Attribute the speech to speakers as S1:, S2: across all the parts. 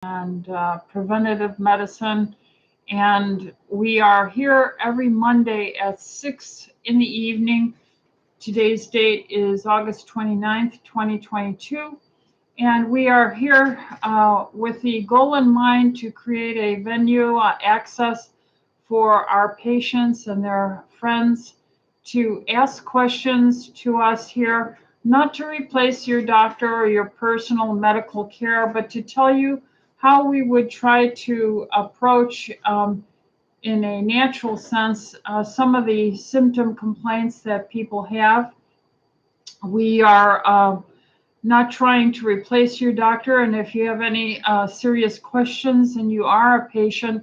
S1: and preventative medicine. And we are here every Monday at 6 in the evening. Today's date is August 29th, 2022. And we are here with the goal in mind to create a venue access for our patients and their friends to ask questions to us here, not to replace your doctor or your personal medical care, but to tell you how we would try to approach in a natural sense some of the symptom complaints that people have. We are not trying to replace your doctor, and if you have any serious questions and you are a patient,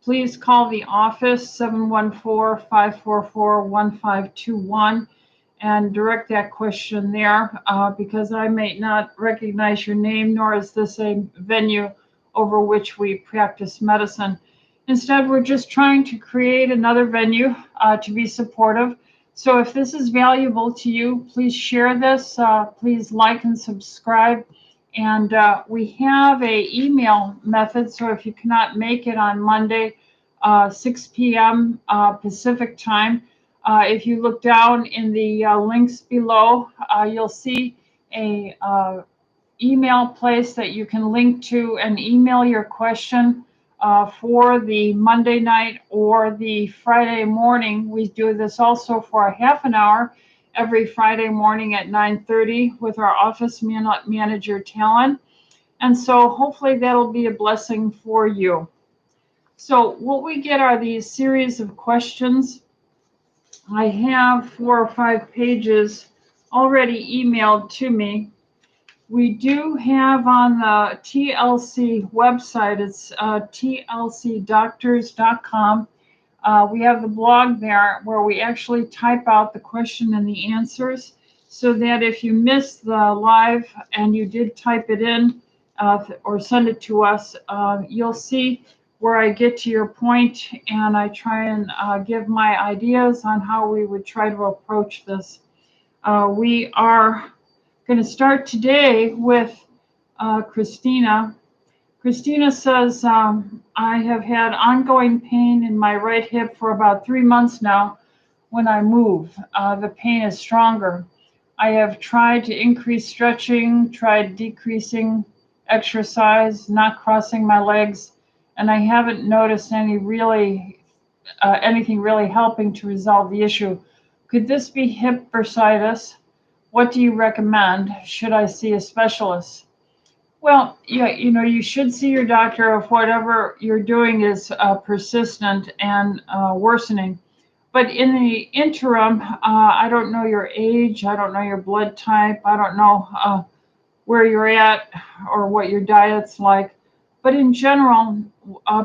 S1: please call the office 714-544-1521 and direct that question there because I may not recognize your name, nor is this a venue over which we practice medicine. Instead, we're just trying to create another venue to be supportive. So if this is valuable to you, please share this. Please like and subscribe. And we have a email method. So if you cannot make it on Monday, 6 p.m. Pacific time, if you look down in the links below, you'll see a email place that you can link to and email your question for the Monday night or the Friday morning. We do this also for a half an hour every Friday morning at 9:30 with our office manager, Talon. And so hopefully that'll be a blessing for you. So what we get are these series of questions. I have 4 or 5 pages already emailed to me. We do have on the TLC website, it's tlcdoctors.com. We have the blog there where we actually type out the question and the answers so that if you missed the live and you did type it in or send it to us, you'll see where I get to your point and I try and give my ideas on how we would try to approach this. We are going to start today with Christina. Christina says, I have had ongoing pain in my right hip for about 3 months now. When I move, the pain is stronger. I have tried to increase stretching, tried decreasing exercise, not crossing my legs, and I haven't noticed anything really helping to resolve the issue. Could this be hip bursitis? What do you recommend? Should I see a specialist? Well, yeah, you should see your doctor if whatever you're doing is persistent and worsening. But in the interim, I don't know your age, I don't know your blood type, I don't know where you're at or what your diet's like. But in general,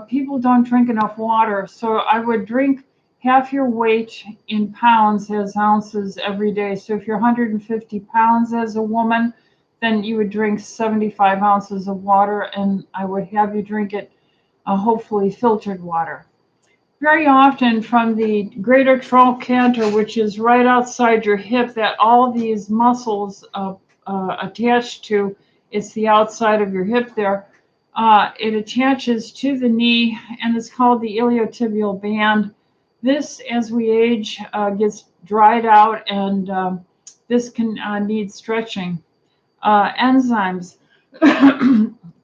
S1: people don't drink enough water. So I would drink half your weight in pounds as ounces every day. So if you're 150 pounds as a woman, then you would drink 75 ounces of water, and I would have you drink it, hopefully filtered water. Very often from the greater trochanter, which is right outside your hip, that all these muscles attached to, it's the outside of your hip there, it attaches to the knee, and it's called the iliotibial band. This, as we age, gets dried out, and this can need stretching. Enzymes,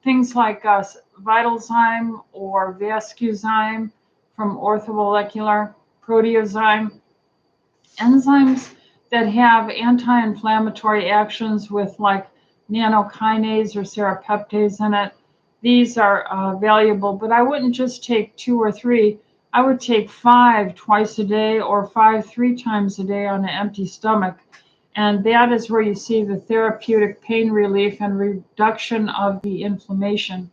S1: things like Vitalzyme or Vascuzyme from Orthomolecular, Proteozyme, enzymes that have anti-inflammatory actions with like nanokinase or serrapeptase in it. These are valuable, but I wouldn't just take 2 or 3. I would take 5 twice a day or 5 3 times a day on an empty stomach. And that is where you see the therapeutic pain relief and reduction of the inflammation.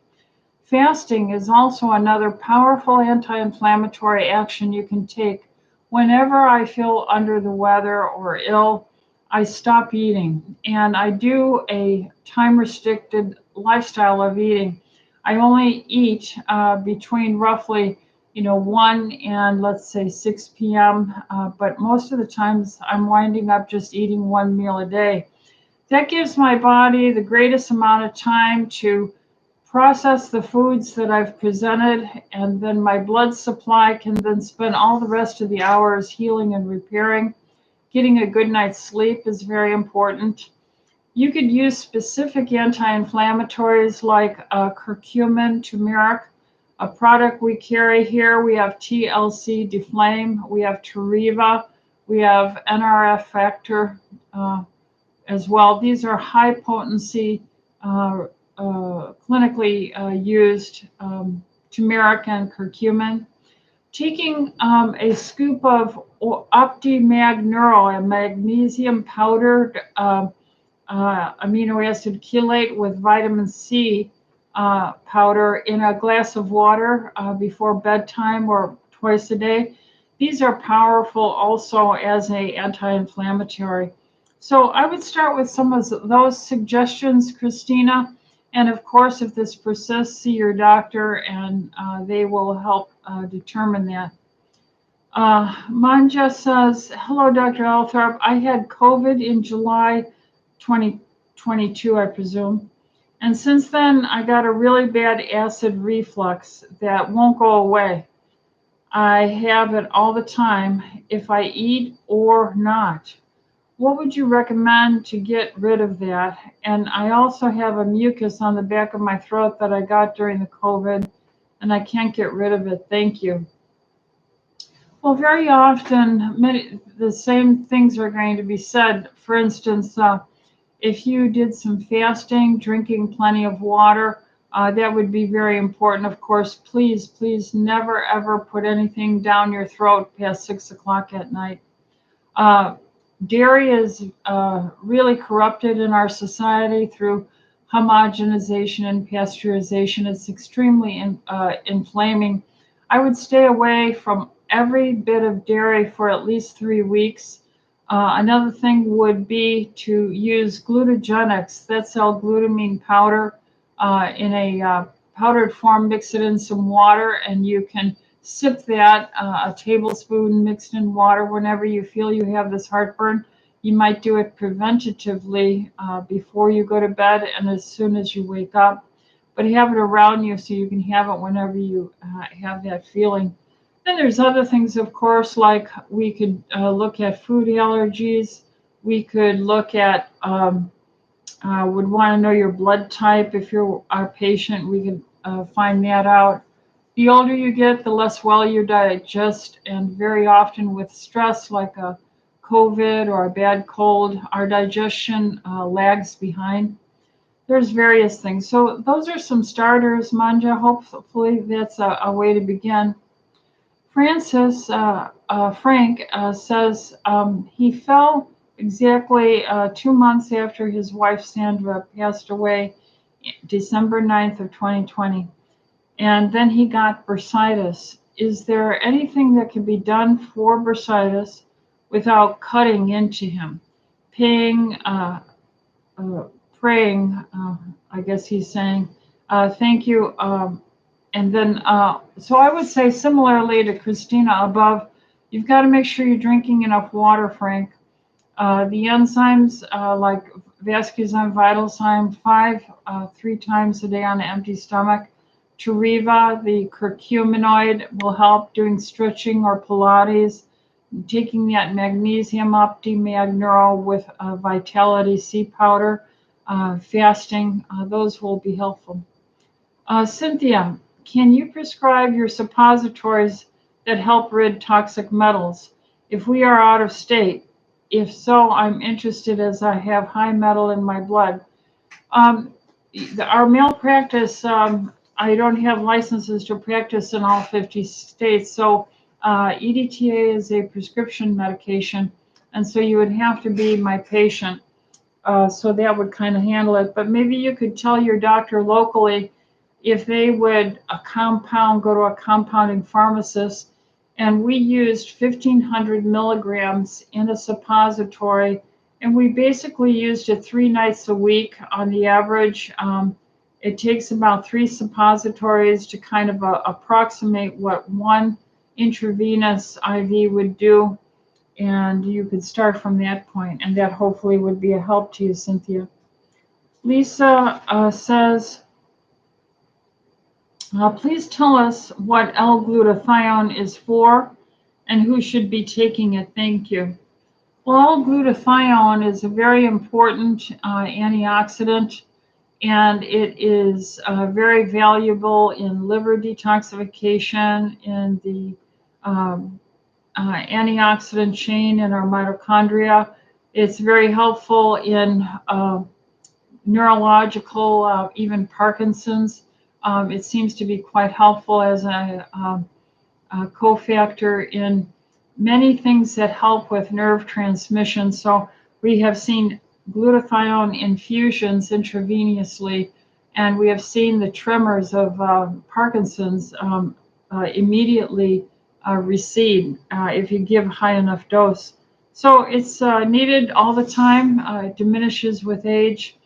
S1: Fasting is also another powerful anti-inflammatory action you can take. Whenever I feel under the weather or ill, I stop eating, and I do a time-restricted lifestyle of eating. I only eat between roughly 1 and let's say 6 p.m. But most of the times I'm winding up just eating 1 meal a day. That gives my body the greatest amount of time to process the foods that I've presented, and then my blood supply can then spend all the rest of the hours healing and repairing. Getting a good night's sleep is very important. You could use specific anti-inflammatories like curcumin, turmeric. A product we carry here, we have TLC Deflame, we have Tariva, we have NRF Factor as well. These are high potency, clinically used turmeric and curcumin. Taking a scoop of OptiMag Neuro, a magnesium powdered amino acid chelate with vitamin C powder in a glass of water before bedtime or twice a day. These are powerful also as an anti-inflammatory. So I would start with some of those suggestions, Christina. And of course, if this persists, see your doctor and they will help determine that. Manja says, hello, Dr. Althorp. I had COVID in July 2022, I presume. And since then, I got a really bad acid reflux that won't go away. I have it all the time, if I eat or not. What would you recommend to get rid of that? And I also have a mucus on the back of my throat that I got during the COVID, and I can't get rid of it. Thank you. Well, very often, the same things are going to be said. For instance, if you did some fasting, drinking plenty of water, that would be very important. Of course, please never ever put anything down your throat past 6 o'clock at night. Dairy is really corrupted in our society through homogenization and pasteurization. It's extremely inflaming. I would stay away from every bit of dairy for at least 3 weeks. Another thing would be to use Glutagenics. That's L-glutamine powder in a powdered form. Mix it in some water, and you can sip that, a tablespoon mixed in water, whenever you feel you have this heartburn. You might do it preventatively before you go to bed and as soon as you wake up. But have it around you so you can have it whenever you have that feeling. Then there's other things, of course, like we could look at food allergies. We could look at, would want to know your blood type. If you're our patient, we could find that out. The older you get, the less well you digest, and very often with stress like a COVID or a bad cold, our digestion lags behind. There's various things. So those are some starters, Manja. Hopefully that's a way to begin. Frank says he fell exactly 2 months after his wife Sandra passed away, December 9th of 2020. And then he got bursitis. Is there anything that can be done for bursitis without cutting into him? Praying, I guess he's saying, thank you. And then, so I would say similarly to Christina above, you've got to make sure you're drinking enough water, Frank. The enzymes like Vascuzyme, Vitalzyme, 3 times a day on an empty stomach. Tariva, the curcuminoid, will help doing stretching or Pilates. Taking that magnesium OptiMag Neuro with Vitality C powder, fasting, those will be helpful. Cynthia, can you prescribe your suppositories that help rid toxic metals if we are out of state? If so, I'm interested as I have high metal in my blood. Our malpractice, I don't have licenses to practice in all 50 states, so EDTA is a prescription medication, and so you would have to be my patient, so that would kind of handle it. But maybe you could tell your doctor locally if they would go to a compounding pharmacist, and we used 1,500 milligrams in a suppository, and we basically used it 3 nights a week on the average. It takes about 3 suppositories to kind of approximate what 1 intravenous IV would do, and you could start from that point, and that hopefully would be a help to you, Cynthia. Lisa says, Please tell us what L-glutathione is for and who should be taking it. Thank you. Well, L-glutathione is a very important antioxidant, and it is very valuable in liver detoxification, in the um, antioxidant chain in our mitochondria. It's very helpful in neurological, even Parkinson's. It seems to be quite helpful as a cofactor in many things that help with nerve transmission. So we have seen glutathione infusions intravenously, and we have seen the tremors of Parkinson's immediately recede if you give high enough dose. So it's needed all the time. It diminishes with age,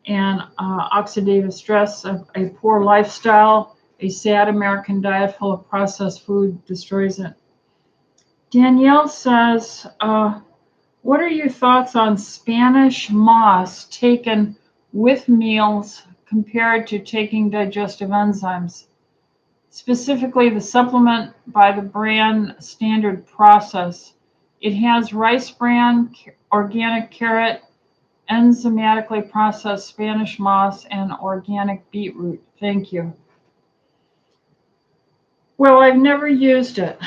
S1: and oxidative stress, a poor lifestyle, a sad American diet full of processed food destroys it. Danielle says, what are your thoughts on Spanish moss taken with meals compared to taking digestive enzymes? Specifically, the supplement by the brand Standard Process. It has rice bran, organic carrot, enzymatically processed Spanish moss, and organic beetroot. Thank you. Well, I've never used it.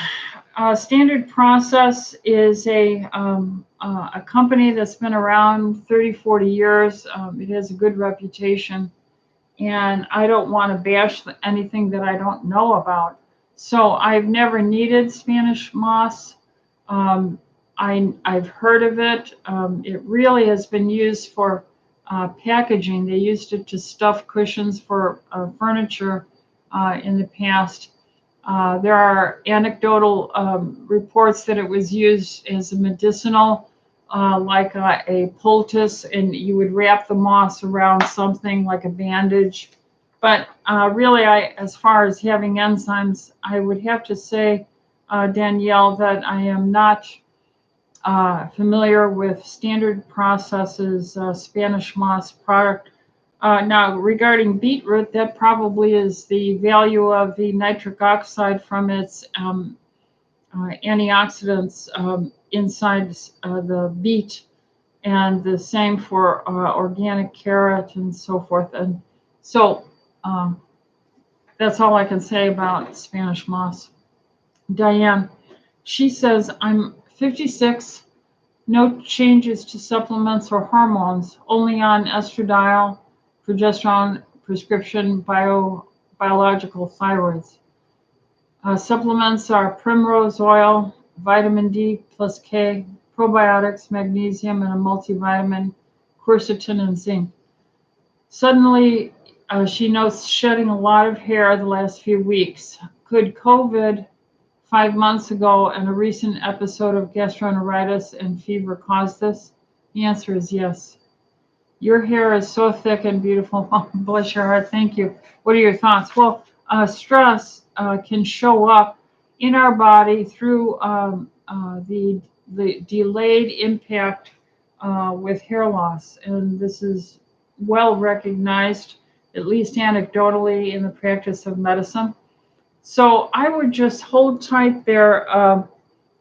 S1: Standard Process is a company that's been around 30, 40 years. It has a good reputation, and I don't want to bash anything that I don't know about. So I've never needed Spanish moss. I've heard of it. It really has been used for packaging. They used it to stuff cushions for furniture in the past. There are anecdotal reports that it was used as a medicinal, like a poultice, and you would wrap the moss around something like a bandage. But really, as far as having enzymes, I would have to say, Danielle, that I am not familiar with Standard Processes Spanish moss product. Now, regarding beetroot, that probably is the value of the nitric oxide from its antioxidants inside the beet, and the same for organic carrot and so forth. And so that's all I can say about Spanish moss. Diane, she says, I'm 56, no changes to supplements or hormones, only on estradiol, progesterone, prescription biological thyroids. Supplements are primrose oil, vitamin D plus K, probiotics, magnesium, and a multivitamin, quercetin, and zinc. Suddenly, she notes shedding a lot of hair the last few weeks. Could COVID 5 months ago and a recent episode of gastroenteritis and fever cause this? The answer is yes. Your hair is so thick and beautiful. Oh, bless your heart. Thank you. What are your thoughts? Well, stress can show up in our body through the delayed impact with hair loss. And this is well recognized, at least anecdotally, in the practice of medicine. So I would just hold tight there,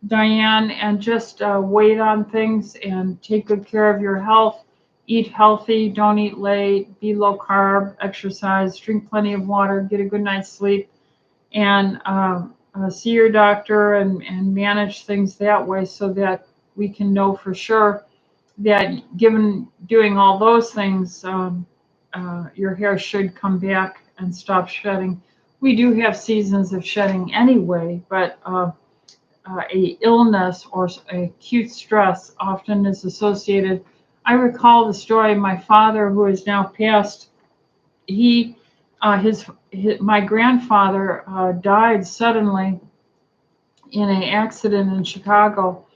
S1: Diane, and just wait on things and take good care of your health. Eat healthy, don't eat late, be low carb, exercise, drink plenty of water, get a good night's sleep, and see your doctor and manage things that way so that we can know for sure that given doing all those things, your hair should come back and stop shedding. We do have seasons of shedding anyway, but a illness or acute stress often is associated. I recall the story of my father, who is now passed. My grandfather died suddenly in an accident in Chicago.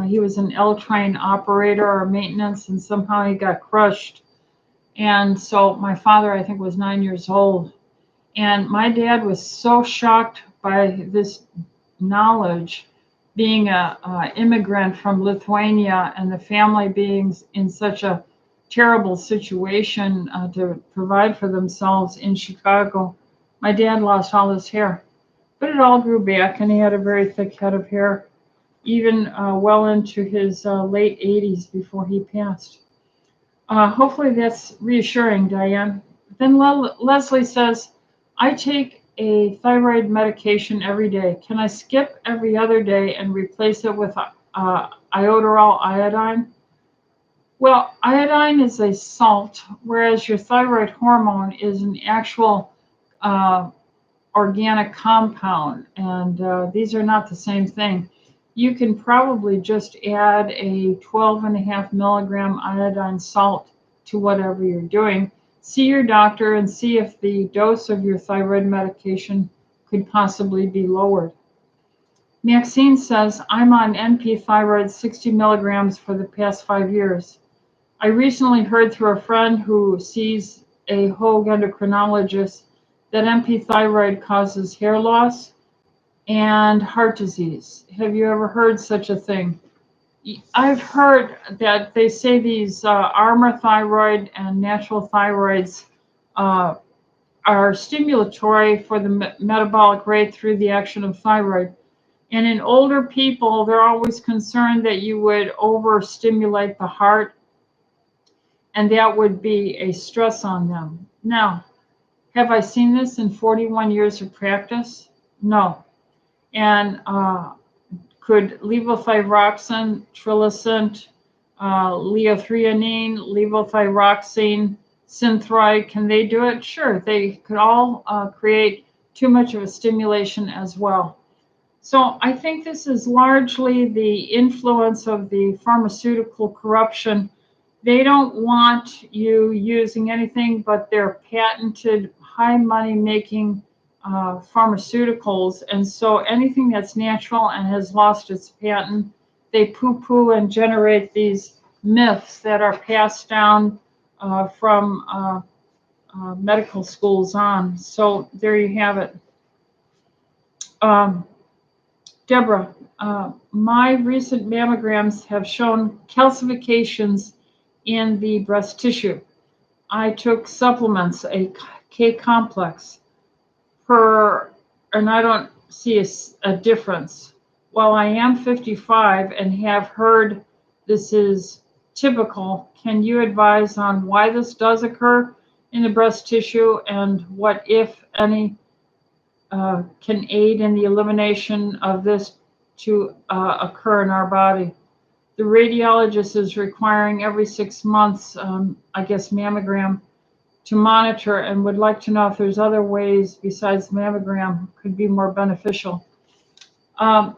S1: He was an L train operator or maintenance, and somehow he got crushed. And so my father, I think, was 9 years old. And my dad was so shocked by this knowledge, being a immigrant from Lithuania and the family being in such a terrible situation to provide for themselves in Chicago. My dad lost all his hair, but it all grew back, and he had a very thick head of hair, even well into his late 80s before he passed. Hopefully that's reassuring, Diane. Then Leslie says, I take a thyroid medication every day. Can I skip every other day and replace it with iodoral iodine? Well, iodine is a salt, whereas your thyroid hormone is an actual uh, organic compound, and these are not the same thing. You can probably just add a 12.5 milligram iodine salt to whatever you're doing. See your doctor and see if the dose of your thyroid medication could possibly be lowered. Maxine says, I'm on NP thyroid 60 milligrams for the past 5 years. I recently heard through a friend who sees a Hoag endocrinologist that NP thyroid causes hair loss and heart disease. Have you ever heard such a thing? I've heard that they say these Armour thyroid and natural thyroids uh, are stimulatory for the metabolic rate through the action of thyroid. And in older people, they're always concerned that you would overstimulate the heart, and that would be a stress on them. Now, have I seen this in 41 years of practice? No. And could levothyroxine, Trilacent, liothianine, levothyroxine, Synthroid, can they do it? Sure, they could all create too much of a stimulation as well. So I think this is largely the influence of the pharmaceutical corruption. They don't want you using anything but their patented high money making pharmaceuticals. And so anything that's natural and has lost its patent, they poo poo and generate these myths that are passed down from medical schools on. So there you have it. Um, Deborah, my recent mammograms have shown calcifications in the breast tissue. I took supplements, a K complex, and I don't see a difference. While I am 55 and have heard this is typical, can you advise on why this does occur in the breast tissue and what, if any, can aid in the elimination of this to occur in our body? The radiologist is requiring every 6 months, I guess, mammogram to monitor, and would like to know if there's other ways besides mammogram could be more beneficial. EDTA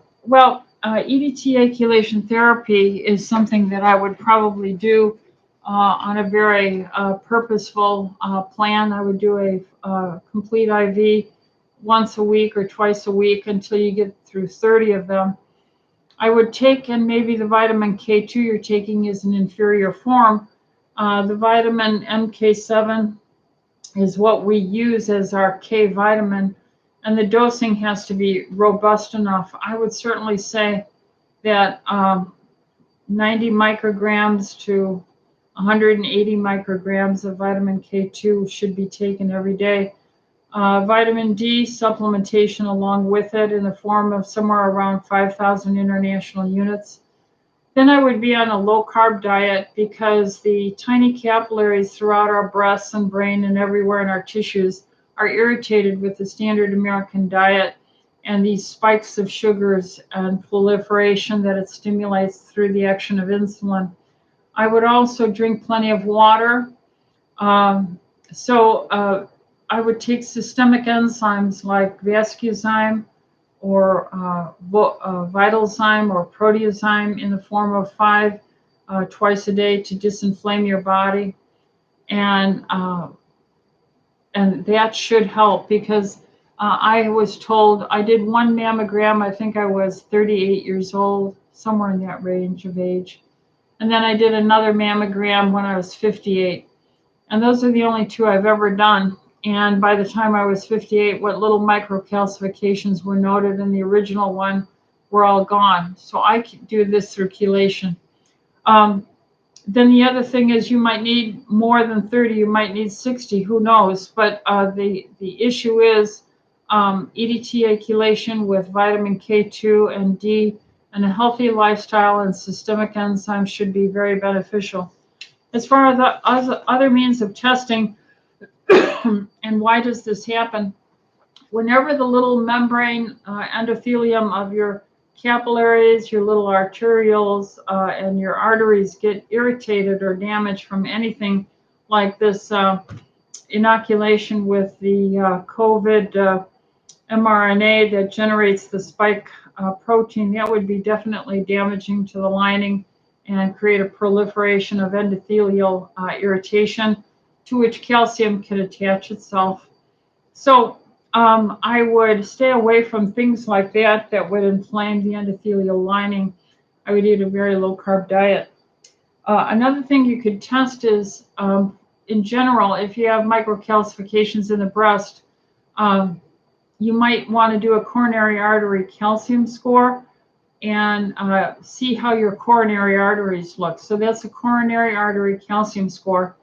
S1: chelation therapy is something that I would probably do on a very purposeful plan. I would do a complete IV once a week or twice a week until you get through 30 of them. I would take, and maybe the vitamin K2 you're taking is an inferior form. The vitamin MK7 is what we use as our K vitamin, and the dosing has to be robust enough. I would certainly say that 90 micrograms to 180 micrograms of vitamin K2 should be taken every day. Vitamin D supplementation along with it in the form of somewhere around 5,000 international units. Then I would be on a low carb diet because the tiny capillaries throughout our breasts and brain and everywhere in our tissues are irritated with the standard American diet and these spikes of sugars and proliferation that it stimulates through the action of insulin. I would also drink plenty of water. I would take systemic enzymes like Vascuzyme or Vitalzyme or Proteozyme in the form of 5 twice a day to disinflame your body, and that should help because I was told I did one mammogram. I think I was 38 years old, somewhere in that range of age, and then I did another mammogram when I was 58, and those are the only 2 I've ever done. And by the time I was 58, what little microcalcifications were noted in the original one were all gone. So I do this through chelation. Then the other thing is you might need more than 30, you might need 60, who knows? But the issue is EDTA chelation with vitamin K2 and D, and a healthy lifestyle and systemic enzymes should be very beneficial. As far as the other means of testing, and why does this happen? Whenever the little membrane endothelium of your capillaries, your little arterioles, and your arteries get irritated or damaged from anything like this inoculation with the COVID mRNA that generates the spike protein, that would be definitely damaging to the lining and create a proliferation of endothelial irritation to which calcium can attach itself. So I would stay away from things like that would inflame the endothelial lining. I would eat a very low carb diet. Another thing you could test is, in general, if you have microcalcifications in the breast, you might want to do a coronary artery calcium score and see how your coronary arteries look. So that's a coronary artery calcium score.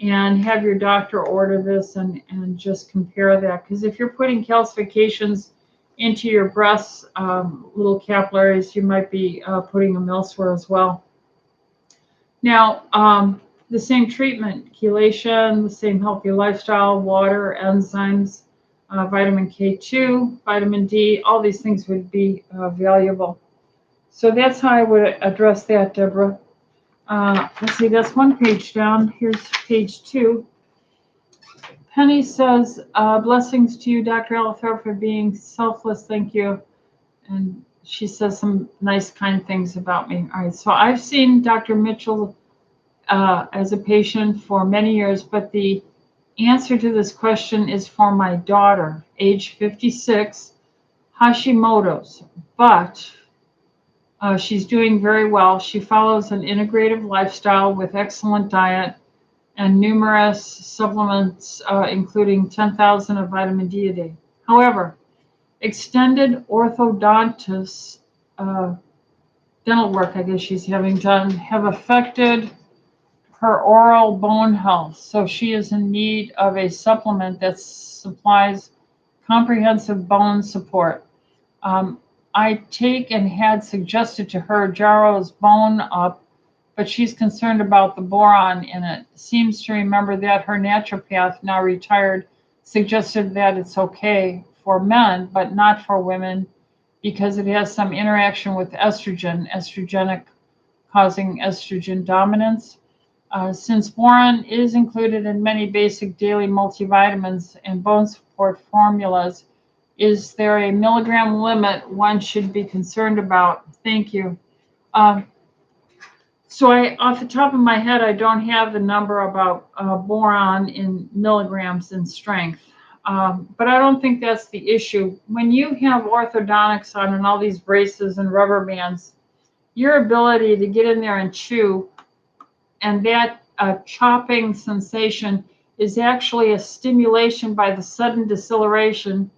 S1: And have your doctor order this and just compare that. Because if you're putting calcifications into your breast, little capillaries, you might be putting them elsewhere as well. Now, the same treatment, chelation, the same healthy lifestyle, water, enzymes, vitamin K2, vitamin D, all these things would be valuable. So that's how I would address that, Deborah. Let's see, that's one page down. Here's page 2. Penny says, blessings to you, Dr. Ellithorpe, for being selfless. Thank you. And she says some nice, kind things about me. All right, so I've seen Dr. Mitchell as a patient for many years, but the answer to this question is for my daughter, age 56, Hashimoto's, but she's doing very well. She follows an integrative lifestyle with excellent diet and numerous supplements, including 10,000 of vitamin D a day. However, extended orthodontist dental work, I guess she's having done, have affected her oral bone health. So she is in need of a supplement that supplies comprehensive bone support. I take and had suggested to her Jarrow's Bone Up, but she's concerned about the boron in it. Seems to remember that her naturopath, now retired, suggested that it's okay for men, but not for women, because it has some interaction with estrogen, estrogenic, causing estrogen dominance. Since boron is included in many basic daily multivitamins and bone support formulas, is there a milligram limit one should be concerned about? Thank you. So off the top of my head, I don't have the number about boron in milligrams in strength. But I don't think that's the issue. When you have orthodontics on and all these braces and rubber bands, your ability to get in there and chew, and that chopping sensation is actually a stimulation by the sudden deceleration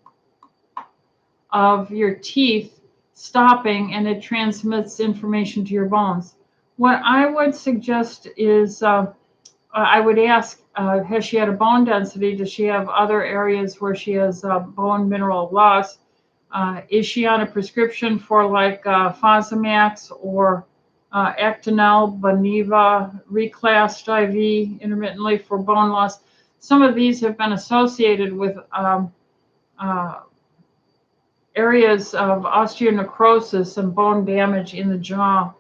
S1: of your teeth stopping, and it transmits information to your bones. What I would suggest is I would ask, has she had a bone density? Does she have other areas where she has bone mineral loss? Is she on a prescription for like Fosamax or Actonel, Boniva, reclassed IV intermittently for bone loss? Some of these have been associated with areas of osteonecrosis and bone damage in the jaw.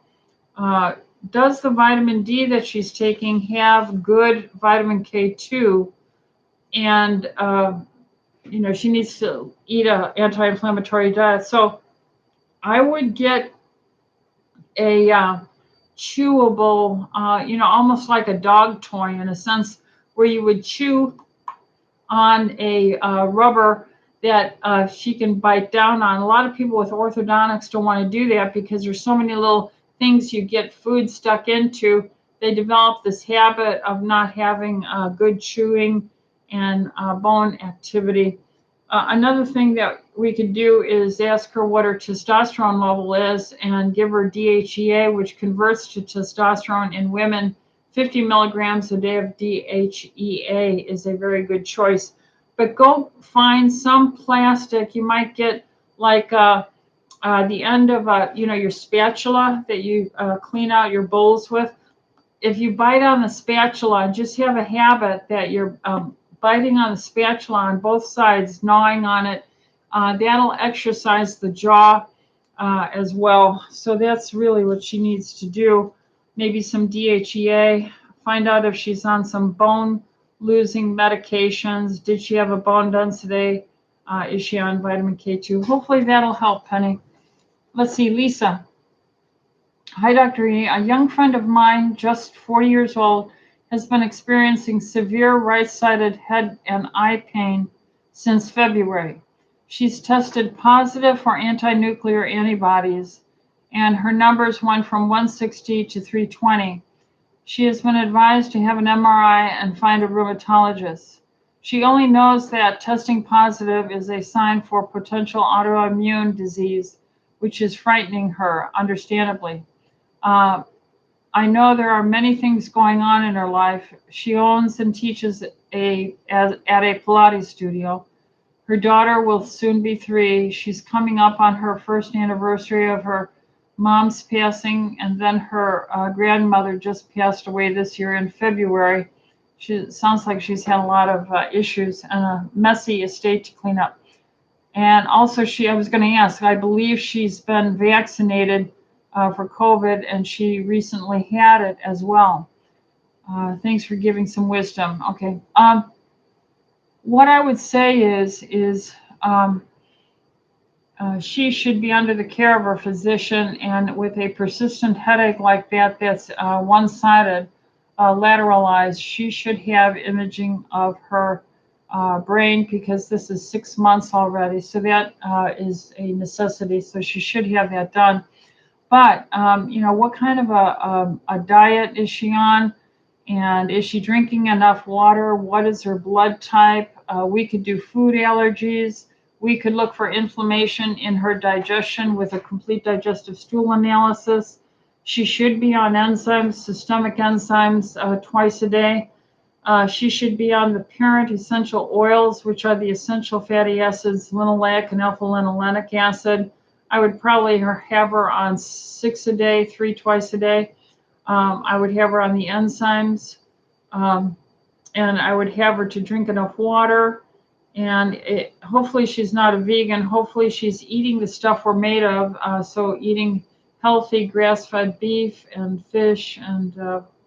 S1: Does the vitamin D that she's taking have good vitamin K2? And, she needs to eat an anti-inflammatory diet. So I would get a chewable, almost like a dog toy in a sense, where you would chew on a rubber that she can bite down on. A lot of people with orthodontics don't want to do that because there's so many little things you get food stuck into. They develop this habit of not having good chewing and bone activity. Another thing that we could do is ask her what her testosterone level is and give her DHEA, which converts to testosterone in women 50 milligrams a day of DHEA is a very good choice. But go find some plastic. You might get like the end of your spatula that you clean out your bowls with. If you bite on the spatula, just have a habit that you're biting on the spatula on both sides, gnawing on it. That'll exercise the jaw as well. So that's really what she needs to do. Maybe some DHEA. Find out if she's on some bone losing medications. Did she have a bone done today? Is she on vitamin K2? Hopefully that'll help, Penny. Let's see, Lisa. Hi, Dr. E. A young friend of mine, just 40 years old, has been experiencing severe right-sided head and eye pain since February. She's tested positive for anti-nuclear antibodies, and her numbers went from 160 to 320. She has been advised to have an MRI and find a rheumatologist. She only knows that testing positive is a sign for potential autoimmune disease, which is frightening her, understandably. I know there are many things going on in her life. She owns and teaches at a Pilates studio. Her daughter will soon be 3. She's coming up on her first anniversary of her mom's passing, and then her grandmother just passed away this year in February. She sounds like she's had a lot of issues and a messy estate to clean up. And also, I was going to ask, I believe she's been vaccinated for COVID, and she recently had it as well. Thanks for giving some wisdom. Okay. What I would say is she should be under the care of her physician, and with a persistent headache like that, that's one-sided, lateralized, she should have imaging of her brain, because this is 6 months already. So that is a necessity. So she should have that done. But, what kind of a diet is she on? And is she drinking enough water? What is her blood type? We could do food allergies. We could look for inflammation in her digestion with a complete digestive stool analysis. She should be on enzymes, systemic enzymes, twice a day. She should be on the parent essential oils, which are the essential fatty acids, linoleic and alpha-linolenic acid. I would probably have her on 6 a day, 3 twice a day. I would have her on the enzymes, and I would have her to drink enough water. And hopefully she's not a vegan. Hopefully she's eating the stuff we're made of. So eating healthy grass-fed beef and fish and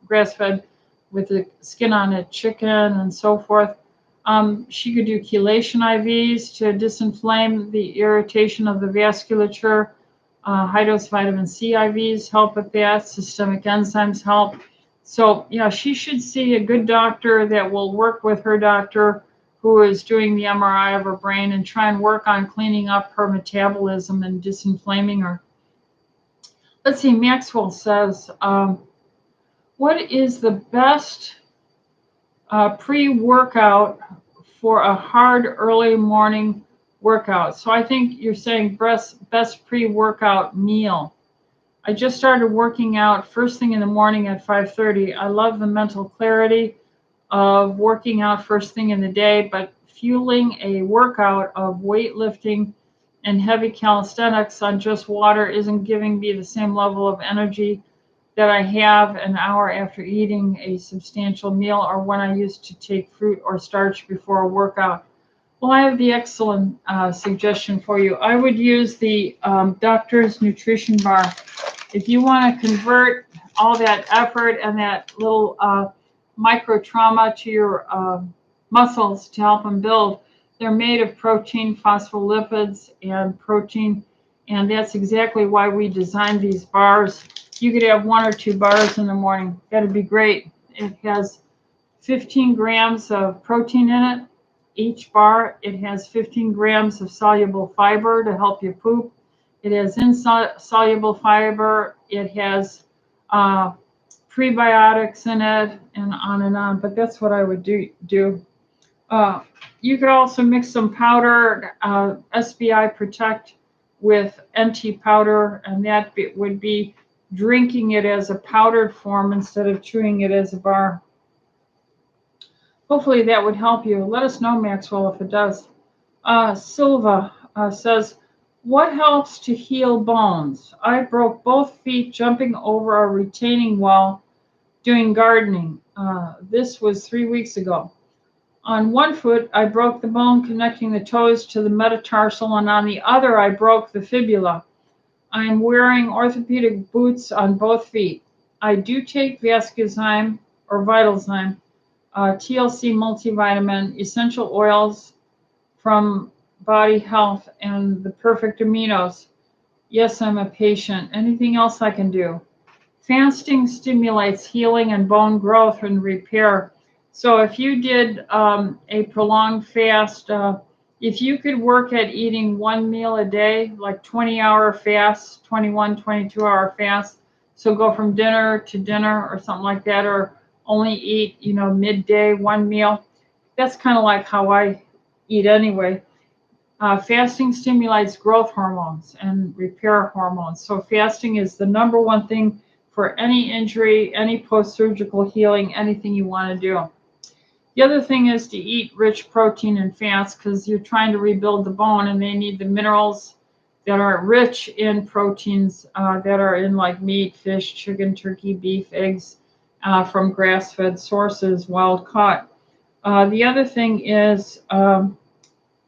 S1: grass-fed with the skin on it chicken and so forth. She could do chelation IVs to disinflame the irritation of the vasculature. High-dose vitamin C IVs help with that. Systemic enzymes help. So, she should see a good doctor that will work with her doctor who is doing the MRI of her brain and try and work on cleaning up her metabolism and disinflaming her. Let's see, Maxwell says, what is the best pre-workout for a hard early morning workout? So I think you're saying best pre-workout meal. I just started working out first thing in the morning at 5:30. I love the mental clarity of working out first thing in the day, but fueling a workout of weightlifting and heavy calisthenics on just water isn't giving me the same level of energy that I have an hour after eating a substantial meal, or when I used to take fruit or starch before a workout. Well, I have the excellent suggestion for you. I would use the Doctor's Nutrition Bar. If you want to convert all that effort and that little micro trauma to your muscles to help them build, they're made of protein, phospholipids, and protein, and that's exactly why we designed these bars. You could have 1 or 2 bars in the morning. That'd be great. It has 15 grams of protein in it, each bar. It has 15 grams of soluble fiber to help you poop. It has insoluble fiber. It has prebiotics in it, and on and on. But that's what I would do. You could also mix some powder, SBI Protect, with NT powder, and that would be drinking it as a powdered form instead of chewing it as a bar. Hopefully that would help you. Let us know, Maxwell, if it does. Silva says, what helps to heal bones? I broke both feet jumping over a retaining wall doing gardening. This was 3 weeks ago. On one foot, I broke the bone connecting the toes to the metatarsal, and on the other, I broke the fibula. I am wearing orthopedic boots on both feet. I do take Vascuzyme or Vitalzyme, TLC multivitamin, essential oils from Body Health, and the perfect aminos. Yes, I'm a patient. Anything else I can do? Fasting stimulates healing and bone growth and repair. So if you did a prolonged fast, if you could work at eating one meal a day, like 20-hour fast, 21, 22-hour fast, so go from dinner to dinner or something like that, or only eat, midday, one meal. That's kind of like how I eat anyway. Fasting stimulates growth hormones and repair hormones. So fasting is the number one thing for any injury, any post-surgical healing, anything you want to do. The other thing is to eat rich protein and fats because you're trying to rebuild the bone and they need the minerals that are rich in proteins that are in like meat, fish, chicken, turkey, beef, eggs from grass-fed sources, wild caught. The other thing is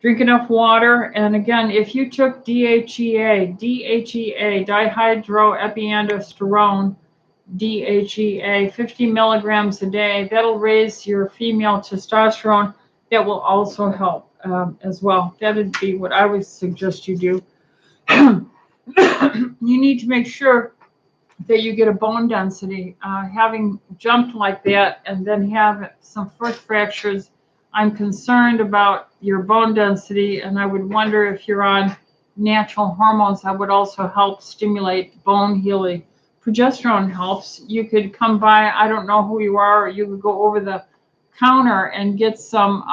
S1: drink enough water. And again, if you took DHEA, dihydroepiandrosterone, DHEA, 50 milligrams a day, that'll raise your female testosterone. That will also help as well. That would be what I would suggest you do. You need to make sure that you get a bone density. Having jumped like that and then have some foot fractures, I'm concerned about your bone density, and I would wonder if you're on natural hormones that would also help stimulate bone healing. Progesterone helps. You could come by, I don't know who you are, or you could go over the counter and get some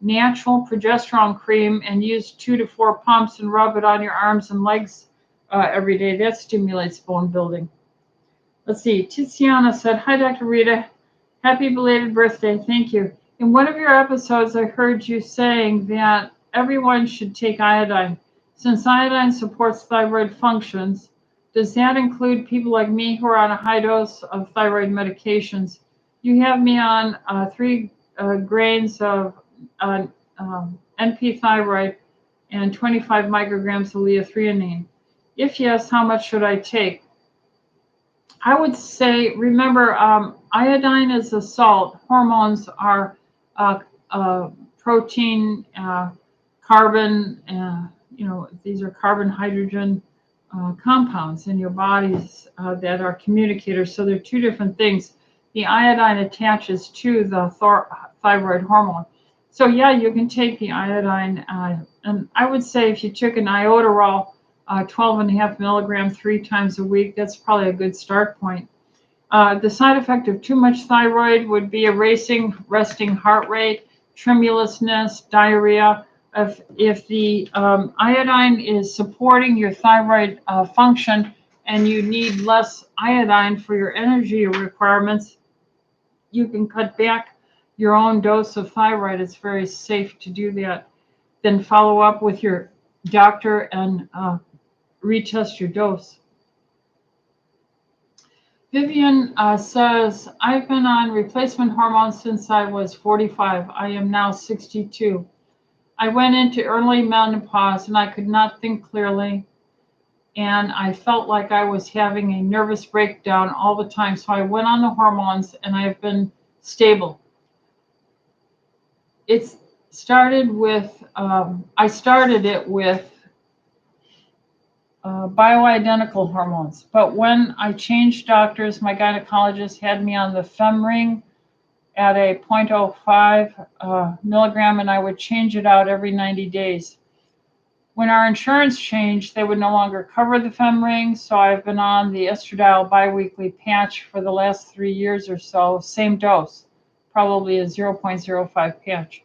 S1: natural progesterone cream and use 2 to 4 pumps and rub it on your arms and legs every day. That stimulates bone building. Let's see. Tiziana said, hi, Dr. Rita. Happy belated birthday. Thank you. In one of your episodes, I heard you saying that everyone should take iodine. Since iodine supports thyroid functions, does that include people like me who are on a high dose of thyroid medications? You have me on 3 grains of NP thyroid and 25 micrograms of leothreonine. If yes, how much should I take? I would say, remember, iodine is a salt. Hormones are protein, carbon, these are carbon hydrogen compounds in your bodies that are communicators. So they're 2 different things. The iodine attaches to the thyroid hormone. So yeah, you can take the iodine. And I would say if you took an iodoral, 12.5 milligrams 3 times a week, that's probably a good start point. The side effect of too much thyroid would be a racing, resting heart rate, tremulousness, diarrhea. If the iodine is supporting your thyroid function and you need less iodine for your energy requirements, you can cut back your own dose of thyroid. It's very safe to do that. Then follow up with your doctor and retest your dose. Vivian says, I've been on replacement hormones since I was 45. I am now 62. I went into early menopause and I could not think clearly. And I felt like I was having a nervous breakdown all the time. So I went on the hormones and I have been stable. It started with, I started it with bioidentical hormones. But when I changed doctors, my gynecologist had me on the Femring at a 0.05 milligram, and I would change it out every 90 days. When our insurance changed, they would no longer cover the Femring, so I've been on the estradiol biweekly patch for the last 3 years or so, same dose, probably a 0.05 patch.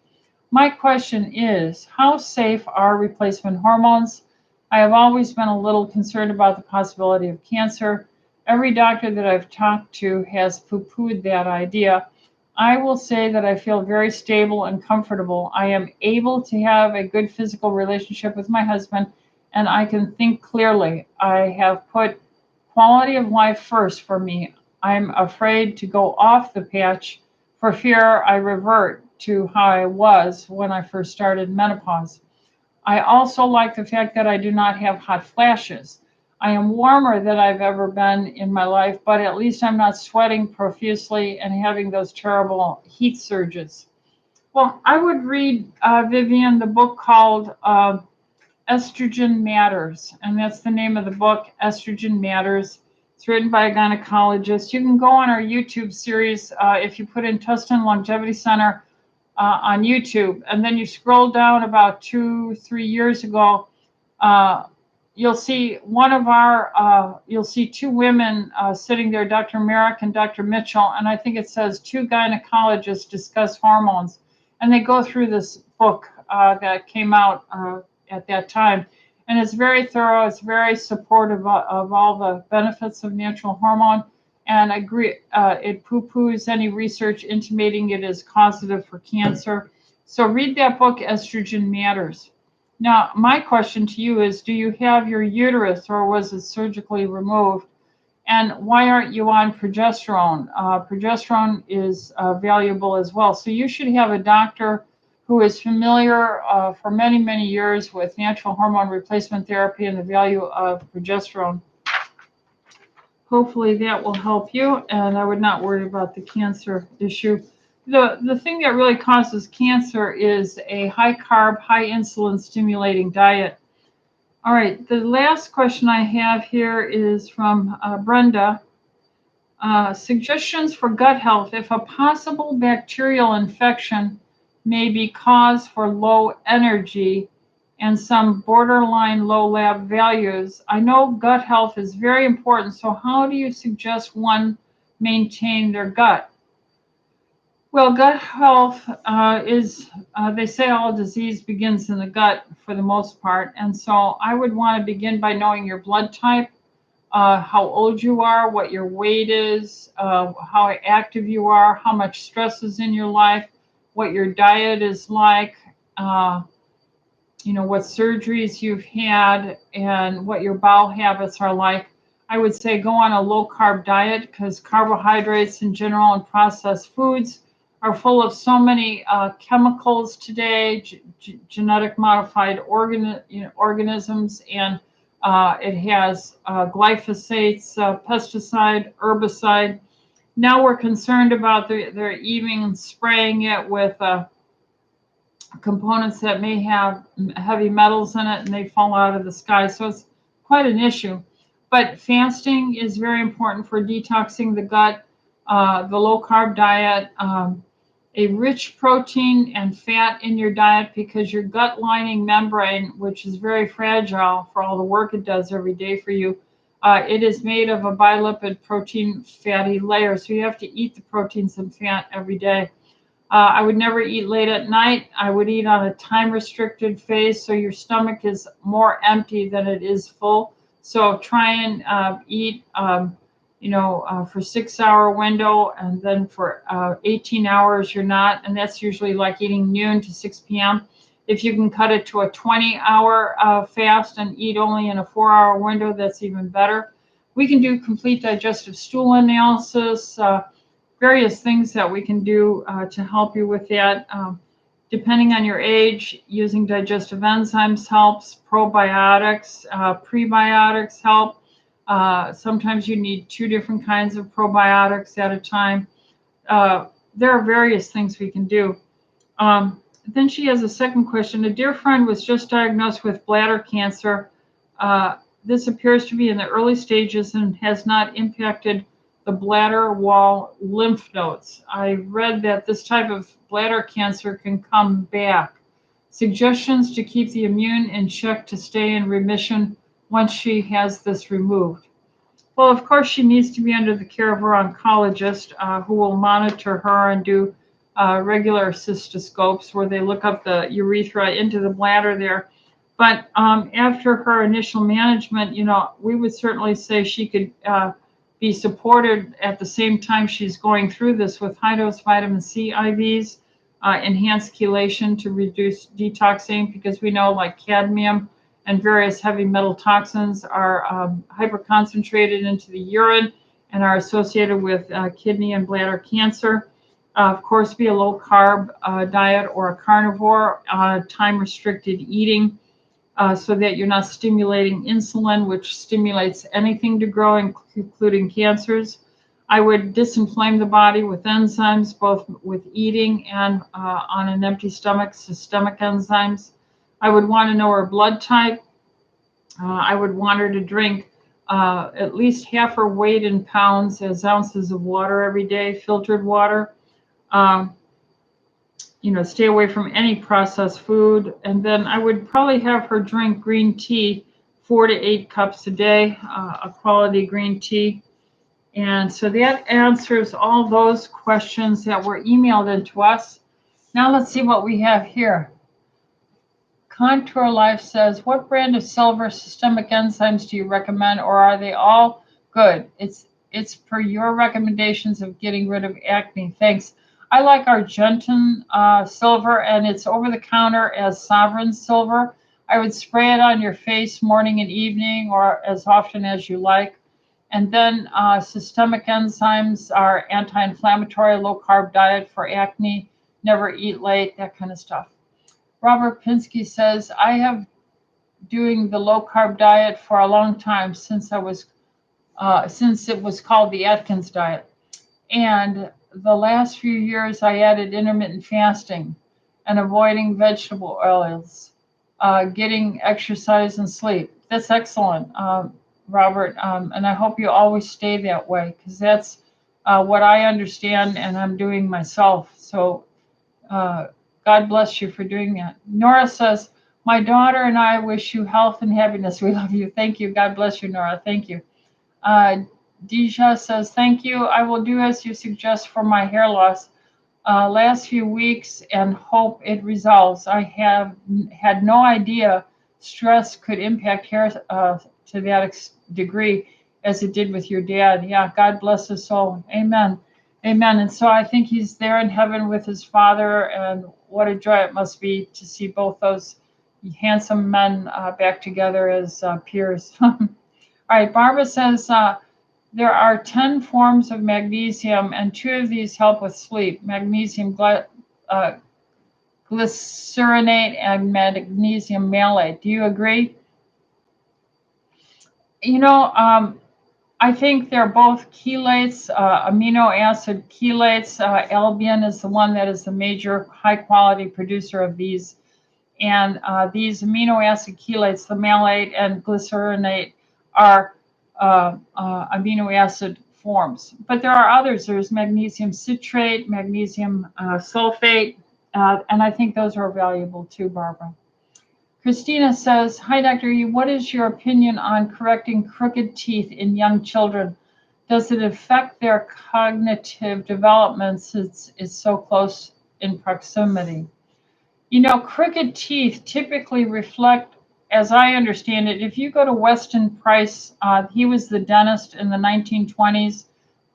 S1: My question is, how safe are replacement hormones? I have always been a little concerned about the possibility of cancer. Every doctor that I've talked to has poo-pooed that idea. I will say that I feel very stable and comfortable. I am able to have a good physical relationship with my husband, and I can think clearly. I have put quality of life first for me. I'm afraid to go off the patch for fear I revert to how I was when I first started menopause. I also like the fact that I do not have hot flashes. I am warmer than I've ever been in my life, but at least I'm not sweating profusely and having those terrible heat surges. Well, I would read, Vivian, the book called Estrogen Matters, and that's the name of the book, Estrogen Matters. It's written by a gynecologist. You can go on our YouTube series if you put in Tustin Longevity Center on YouTube, and then you scroll down about 2, 3 years ago. Uh, you'll see you'll see two women sitting there, Dr. Merrick and Dr. Mitchell, and I think it says two gynecologists discuss hormones, and they go through this book that came out at that time, and it's very thorough. It's very supportive of all the benefits of natural hormone, and agree it poo-poos any research intimating it is causative for cancer. So read that book, Estrogen Matters. Now, my question to you is, do you have your uterus or was it surgically removed? And why aren't you on progesterone? Progesterone is valuable as well. So you should have a doctor who is familiar for many, many years with natural hormone replacement therapy and the value of progesterone. Hopefully that will help you, and I would not worry about the cancer issue. The thing that really causes cancer is a high carb, high insulin stimulating diet. All right, the last question I have here is from Brenda. Suggestions for gut health if a possible bacterial infection may be cause for low energy and some borderline low lab values. I know gut health is very important, so how do you suggest one maintain their gut? Well, gut health they say all disease begins in the gut for the most part. And so I would want to begin by knowing your blood type, how old you are, what your weight is, how active you are, how much stress is in your life, what your diet is like, what surgeries you've had, and what your bowel habits are like. I would say go on a low carb diet because carbohydrates in general and processed foods are full of so many chemicals today, genetic modified organisms, and it has glyphosates, pesticide, herbicide. Now we're concerned about they're even spraying it with components that may have heavy metals in it and they fall out of the sky. So it's quite an issue. But fasting is very important for detoxing the gut, the low carb diet, a rich protein and fat in your diet because your gut lining membrane, which is very fragile for all the work it does every day for you, it is made of a bilipid protein fatty layer. So you have to eat the proteins and fat every day. I would never eat late at night. I would eat on a time restricted phase so your stomach is more empty than it is full. So try and eat, for 6 hour window, and then for 18 hours you're not. And that's usually like eating noon to 6 p.m. If you can cut it to a 20-hour fast and eat only in a 4-hour window, that's even better. We can do complete digestive stool analysis, various things that we can do to help you with that. Depending on your age, using digestive enzymes helps, probiotics, prebiotics help. Sometimes you need 2 different kinds of probiotics at a time. There are various things we can do. Then she has a second question. A dear friend was just diagnosed with bladder cancer. This appears to be in the early stages and has not impacted the bladder wall lymph nodes. I read that this type of bladder cancer can come back. Suggestions to keep the immune in check to stay in remission once she has this removed. Well, of course, she needs to be under the care of her oncologist, who will monitor her and do regular cystoscopes where they look up the urethra into the bladder there. But after her initial management, we would certainly say she could be supported at the same time she's going through this with high-dose vitamin C IVs, enhanced chelation to reduce detoxing, because we know like cadmium and various heavy metal toxins are hyperconcentrated into the urine and are associated with kidney and bladder cancer. Of course, be a low-carb diet or a carnivore, time-restricted eating, so that you're not stimulating insulin, which stimulates anything to grow, including cancers. I would disinflame the body with enzymes, both with eating and on an empty stomach, systemic enzymes. I would want to know her blood type. I would want her to drink at least half her weight in pounds as ounces of water every day, filtered water. Um, stay away from any processed food. And then I would probably have her drink green tea, 4 to 8 cups a day, a quality green tea. And so that answers all those questions that were emailed into us. Now let's see what we have here. Contour Life says, what brand of silver systemic enzymes do you recommend, or are they all good? It's per your recommendations of getting rid of acne. Thanks. I like Argentyn silver, and it's over the counter as Sovereign silver. I would spray it on your face morning and evening, or as often as you like. And then systemic enzymes are anti-inflammatory, low-carb diet for acne, never eat late, that kind of stuff. Robert Pinsky says, I have doing the low-carb diet for a long time since it was called the Atkins diet. And the last few years, I added intermittent fasting and avoiding vegetable oils, getting exercise and sleep. That's excellent, Robert. And I hope you always stay that way, because that's what I understand and I'm doing myself. So God bless you for doing that. Nora says, my daughter and I wish you health and happiness. We love you. Thank you. God bless you, Nora. Thank you. Deja says, thank you. I will do as you suggest for my hair loss. Last few weeks and hope it resolves. I have had no idea stress could impact hair to that degree as it did with your dad. Yeah, God bless his soul. Amen. Amen. And so I think he's there in heaven with his father, and what a joy it must be to see both those handsome men back together as peers. All right, Barbara says, there are 10 forms of magnesium, and 2 of these help with sleep: magnesium glycinate and magnesium malate. Do you agree? I think they're both chelates, amino acid chelates. Albion is the one that is the major high-quality producer of these. And these amino acid chelates, the malate and glycinate, are amino acid forms. But there are others. There's magnesium citrate, magnesium sulfate, and I think those are valuable too, Barbara. Christina says, hi, Dr. E. What is your opinion on correcting crooked teeth in young children? Does it affect their cognitive development since it's so close in proximity? Crooked teeth typically reflect, as I understand it, if you go to Weston Price, he was the dentist in the 1920s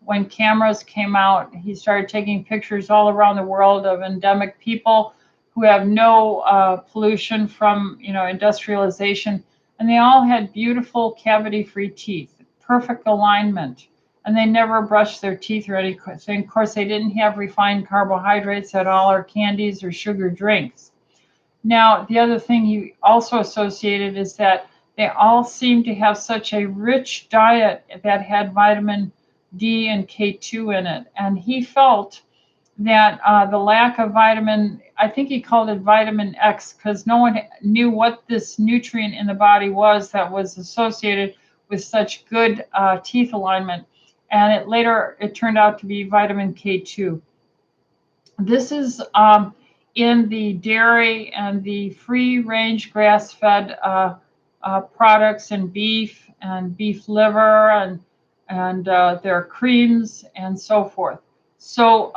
S1: when cameras came out. He started taking pictures all around the world of endemic people who have no pollution from, industrialization. And they all had beautiful cavity-free teeth, perfect alignment. And they never brushed their teeth or anything. Of course, they didn't have refined carbohydrates at all, or candies or sugar drinks. Now, the other thing he also associated is that they all seemed to have such a rich diet that had vitamin D and K2 in it. And he felt that the lack of vitamin, I think he called it vitamin X, because no one knew what this nutrient in the body was that was associated with such good teeth alignment. And later it turned out to be vitamin K2. This is in the dairy and the free-range grass-fed products and beef liver and their creams and so forth. So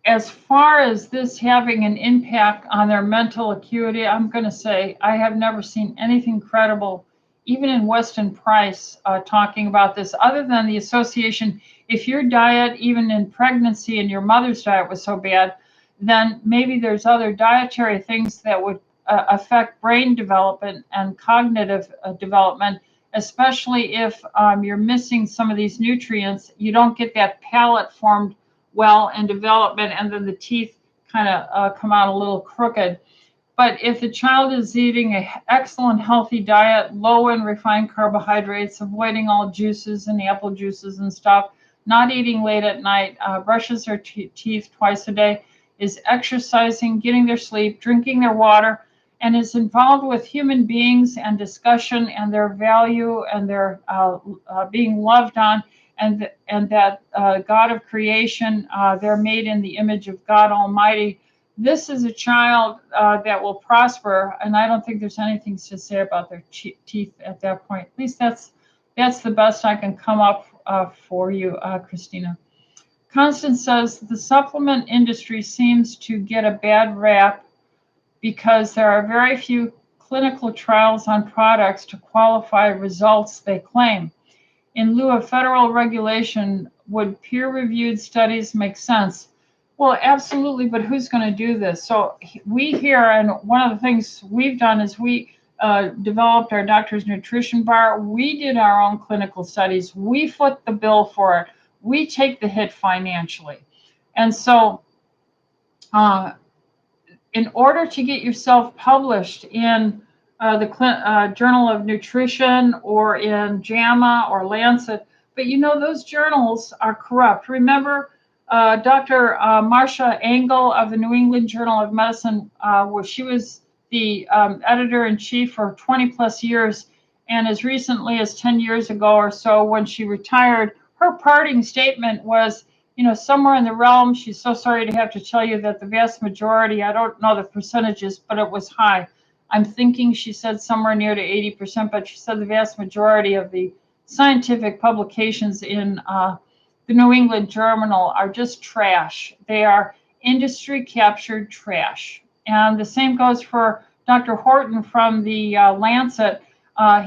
S1: as far as this having an impact on their mental acuity, I'm going to say I have never seen anything credible even in Weston Price, talking about this, other than the association, if your diet, even in pregnancy, and your mother's diet was so bad, then maybe there's other dietary things that would affect brain development and cognitive development, especially if you're missing some of these nutrients. You don't get that palate formed well in development, and then the teeth kind of come out a little crooked. But if the child is eating an excellent healthy diet, low in refined carbohydrates, avoiding all juices and apple juices and stuff, not eating late at night, brushes their teeth twice a day, is exercising, getting their sleep, drinking their water, and is involved with human beings and discussion and their value and their being loved on, and that God of creation, they're made in the image of God Almighty. This is a child that will prosper, and I don't think there's anything to say about their teeth at that point. At least that's the best I can come up for you, Christina. Constance says the supplement industry seems to get a bad rap because there are very few clinical trials on products to qualify results they claim. In lieu of federal regulation, would peer-reviewed studies make sense? Well, absolutely, but who's going to do this? So we here, and one of the things we've done is we developed our doctor's nutrition bar. We did our own clinical studies. We foot the bill for it. We take the hit financially. And so in order to get yourself published in the Journal of Nutrition or in JAMA or Lancet, but those journals are corrupt. Remember, Dr. Marcia Engel of the New England Journal of Medicine, where she was the editor-in-chief for 20 plus years, and as recently as 10 years ago or so, when she retired, her parting statement was, somewhere in the realm, she's so sorry to have to tell you that the vast majority, I don't know the percentages, but it was high. I'm thinking she said somewhere near to 80%, but she said the vast majority of the scientific publications in the New England Journal are just trash. They are industry captured trash. And the same goes for Dr. Horton from the Lancet.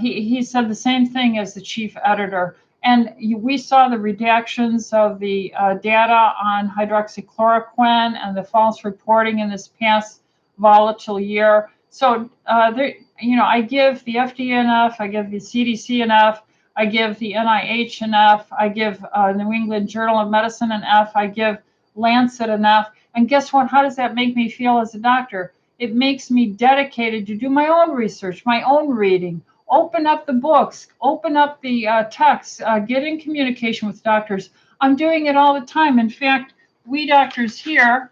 S1: He said the same thing as the chief editor. And we saw the redactions of the data on hydroxychloroquine and the false reporting in this past volatile year. So, I give the FDA enough, I give the CDC enough, I give the NIH an F, I give New England Journal of Medicine an F, I give Lancet an F. And guess what? How does that make me feel as a doctor? It makes me dedicated to do my own research, my own reading, open up the books, open up the texts, get in communication with doctors. I'm doing it all the time. In fact, we doctors here,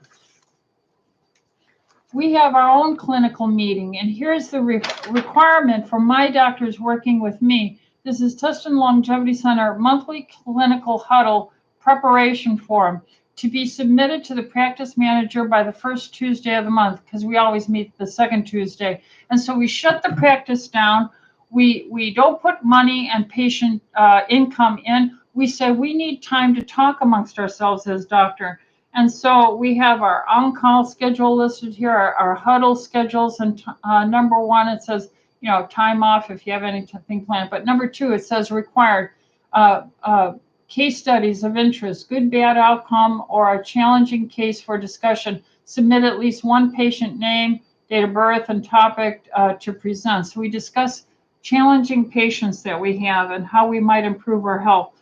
S1: we have our own clinical meeting, and here's the requirement for my doctors working with me. This is Tustin Longevity Center monthly clinical huddle preparation form to be submitted to the practice manager by the first Tuesday of the month, because we always meet the second Tuesday. And so we shut the practice down. We don't put money and patient income in. We say we need time to talk amongst ourselves as doctor. And so we have our on-call schedule listed here, our huddle schedules, and number one, it says, time off if you have anything planned. But number two, it says required case studies of interest, good, bad outcome, or a challenging case for discussion. Submit at least one patient name, date of birth, and topic to present. So we discuss challenging patients that we have and how we might improve our health.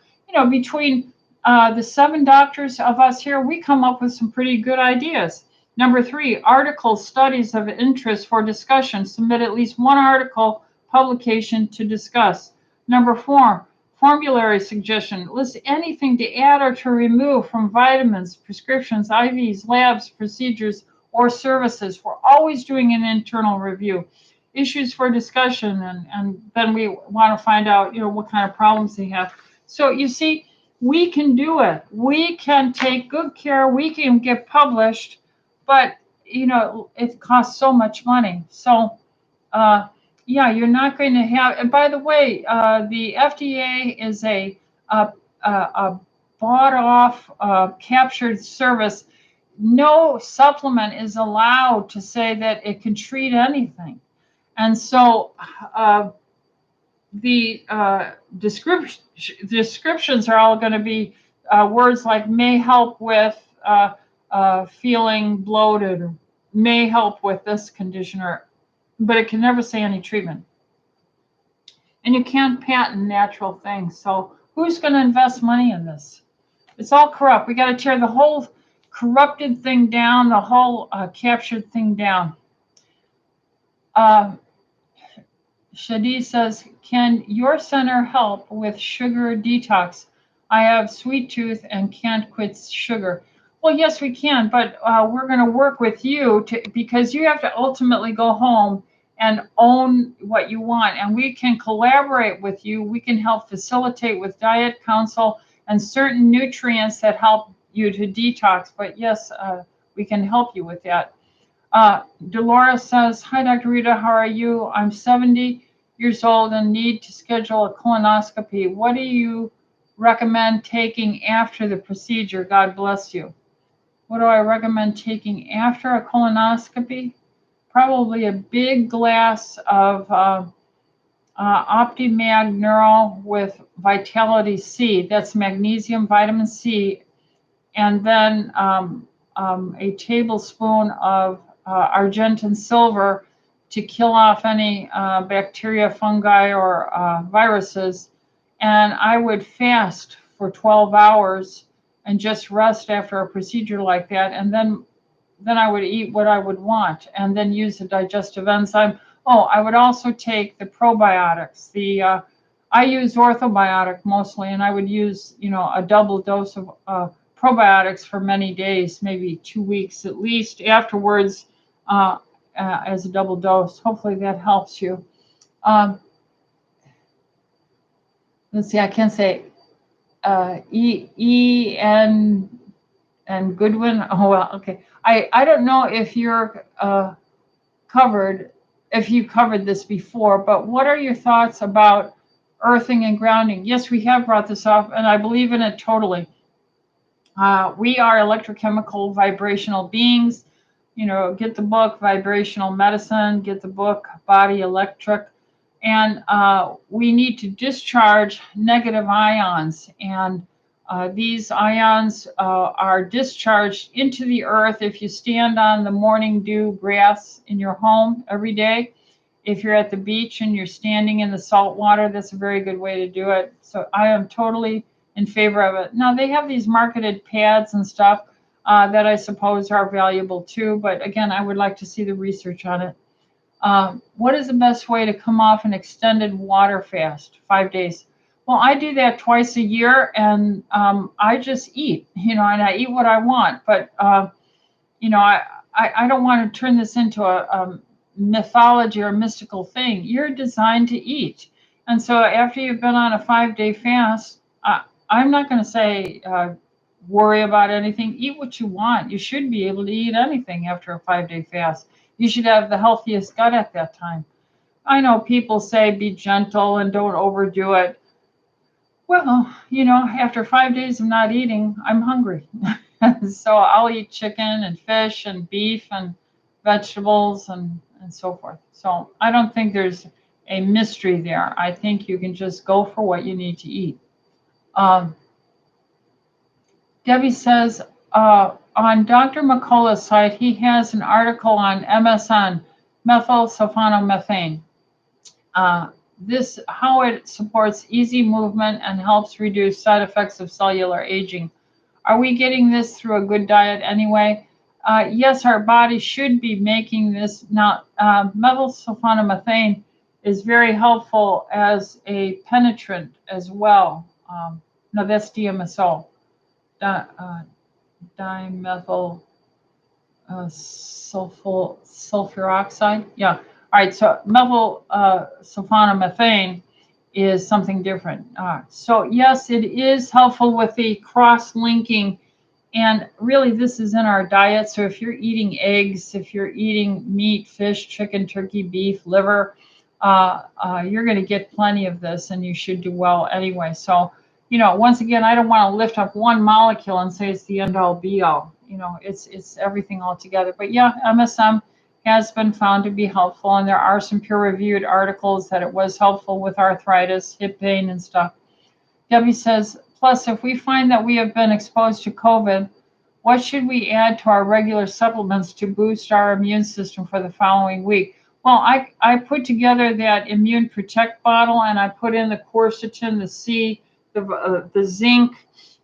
S1: Between the 7 doctors of us here, we come up with some pretty good ideas. Number 3, articles, studies of interest for discussion. Submit at least one article publication to discuss. Number 4, formulary suggestion. List anything to add or to remove from vitamins, prescriptions, IVs, labs, procedures, or services. We're always doing an internal review. Issues for discussion, and then we want to find out, what kind of problems they have. So you see, we can do it. We can take good care. We can get published, but it costs so much money. So you're not going to have. And by the way, the FDA is a bought off, captured service. No supplement is allowed to say that it can treat anything. And so the descriptions are all going to be words like may help with feeling bloated, or may help with this condition, or, but it can never say any treatment. And you can't patent natural things. So who's going to invest money in this? It's all corrupt. We got to tear the whole corrupted thing down, the whole captured thing down. Shadi says, can your center help with sugar detox? I have sweet tooth and can't quit sugar. Well, yes, we can, but we're going to work with you because you have to ultimately go home and own what you want. And we can collaborate with you. We can help facilitate with diet counsel and certain nutrients that help you to detox. But yes, we can help you with that. Dolores says, hi, Dr. Rita, how are you? I'm 70 years old and need to schedule a colonoscopy. What do you recommend taking after the procedure? God bless you. What do I recommend taking after a colonoscopy? Probably a big glass of OptiMag Neuro with Vitality C. That's magnesium, vitamin C, and then a tablespoon of Argentine silver to kill off any bacteria, fungi, or viruses. And I would fast for 12 hours and just rest after a procedure like that. And then I would eat what I would want and then use the digestive enzyme. Oh, I would also take the probiotics. I use orthobiotic mostly, and I would use, a double dose of probiotics for many days, maybe 2 weeks at least afterwards, as a double dose. Hopefully that helps you. Let's see, I can't say and Goodwin. Oh, well, okay. I don't know if you're covered, if you covered this before, but what are your thoughts about earthing and grounding? Yes, we have brought this up, and I believe in it totally. We are electrochemical vibrational beings. Get the book Vibrational Medicine, get the book Body Electric, and we need to discharge negative ions. And these ions are discharged into the earth if you stand on the morning dew grass in your home every day. If you're at the beach and you're standing in the salt water, that's a very good way to do it. So I am totally in favor of it. Now, they have these marketed pads and stuff that I suppose are valuable too. But again, I would like to see the research on it. What is the best way to come off an extended water fast, 5 days? Well, I do that twice a year, and I just eat, and I eat what I want. But, I don't want to turn this into a mythology or a mystical thing. You're designed to eat. And so after you've been on a 5-day fast, I'm not going to say worry about anything. Eat what you want. You should be able to eat anything after a 5-day fast. You should have the healthiest gut at that time. I know people say be gentle and don't overdo it. Well, after 5 days of not eating, I'm hungry. So I'll eat chicken and fish and beef and vegetables and so forth. So I don't think there's a mystery there. I think you can just go for what you need to eat. Debbie says, on Dr. McCullough's site, he has an article on MSM, methylsulfonomethane. How it supports easy movement and helps reduce side effects of cellular aging. Are we getting this through a good diet anyway? Yes, our body should be making this. Now, methylsulfonomethane is very helpful as a penetrant as well. No, that's DMSO. Dimethyl sulfur oxide. Yeah. All right. So methyl sulfonomethane is something different. So yes, it is helpful with the cross-linking. And really, this is in our diet. So if you're eating eggs, if you're eating meat, fish, chicken, turkey, beef, liver, you're going to get plenty of this, and you should do well anyway. So, once again, I don't want to lift up one molecule and say it's the end all be all. It's everything all together. But yeah, MSM has been found to be helpful, and there are some peer-reviewed articles that it was helpful with arthritis, hip pain, and stuff. Debbie says, plus, if we find that we have been exposed to COVID, what should we add to our regular supplements to boost our immune system for the following week? Well, I put together that Immune Protect bottle, and I put in the quercetin, the C, the zinc,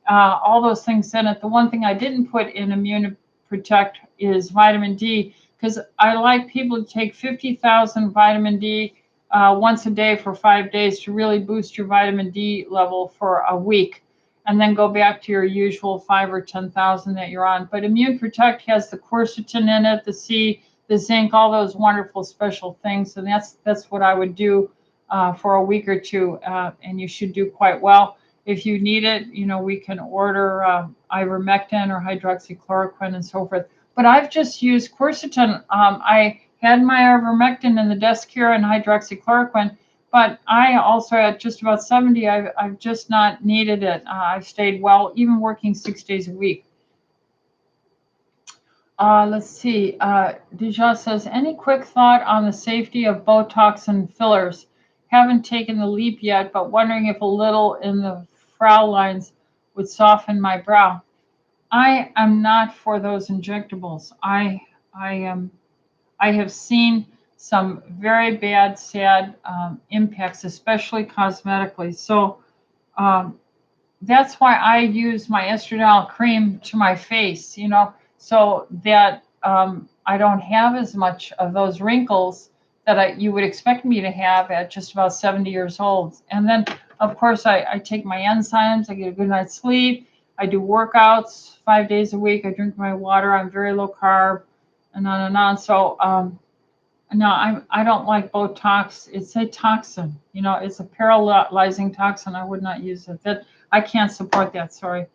S1: all those things in it. The one thing I didn't put in Immune Protect is vitamin D, because I like people to take 50,000 vitamin D once a day for 5 days to really boost your vitamin D level for a week, and then go back to your usual 5 or 10,000 that you're on. But Immune Protect has the quercetin in it, the C, the zinc, all those wonderful special things, and that's what I would do for a week or two, and you should do quite well. If you need it, we can order ivermectin or hydroxychloroquine and so forth. But I've just used quercetin. I had my ivermectin in the desk here and hydroxychloroquine, but I also at just about 70, I've just not needed it. I've stayed well, even working 6 days a week. Let's see. Deja says, any quick thought on the safety of Botox and fillers? Haven't taken the leap yet, but wondering if a little in the frown lines would soften my brow. I am not for those injectables. I have seen some very bad, sad impacts, especially cosmetically. So that's why I use my estradiol cream to my face, so that I don't have as much of those wrinkles that you would expect me to have at just about 70 years old. And then, of course, I take my enzymes, I get a good night's sleep, I do workouts 5 days a week, I drink my water, I'm very low carb, and on and on. So no, I don't like Botox. It's a toxin, it's a paralyzing toxin. I would not use it. I can't support that, sorry.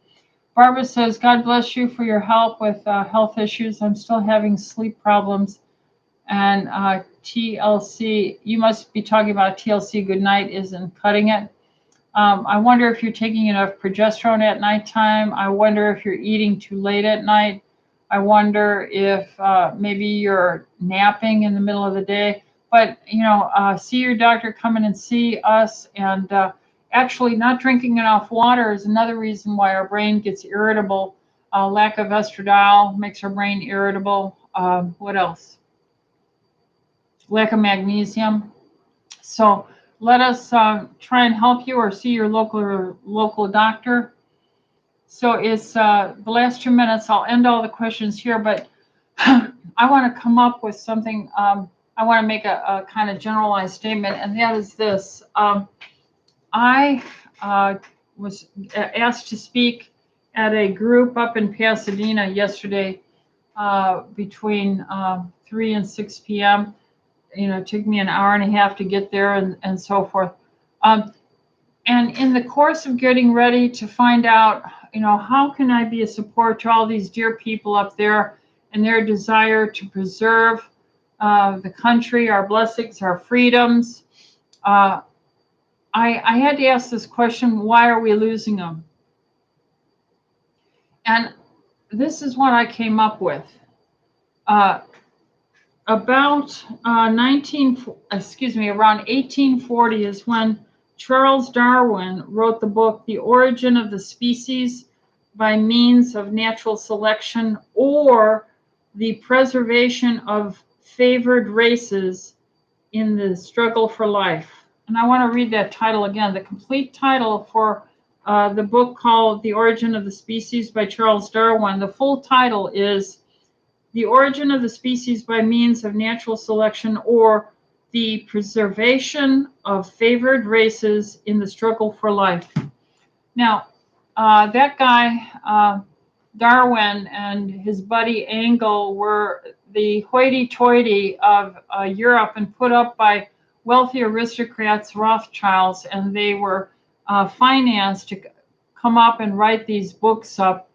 S1: Barbara says, God bless you for your help with health issues. I'm still having sleep problems. And TLC, you must be talking about TLC Good Night isn't cutting it. I wonder if you're taking enough progesterone at nighttime. I wonder if you're eating too late at night. I wonder if maybe you're napping in the middle of the day. But, see your doctor, come in and see us. And actually, not drinking enough water is another reason why our brain gets irritable. Lack of estradiol makes our brain irritable. What else? Lack of magnesium. So let us try and help you or see your local doctor. So it's the last 2 minutes. I'll end all the questions here, but I want to come up with something. I want to make a kind of generalized statement, and that is this. I was asked to speak at a group up in Pasadena yesterday between 3 and 6 p.m. It took me an hour and a half to get there and so forth. And in the course of getting ready to find out, how can I be a support to all these dear people up there and their desire to preserve the country, our blessings, our freedoms, I had to ask this question, why are we losing them? And this is what I came up with. About around 1840 is when Charles Darwin wrote the book, The Origin of the Species by Means of Natural Selection, or The Preservation of Favored Races in the Struggle for Life. And I want to read that title again. The complete title for the book called The Origin of the Species by Charles Darwin, the full title is The Origin of the Species by Means of Natural Selection, or The Preservation of Favored Races in the Struggle for Life. Now, that guy, Darwin, and his buddy Engel were the hoity-toity of Europe and put up by wealthy aristocrats, Rothschilds, and they were financed to come up and write these books up.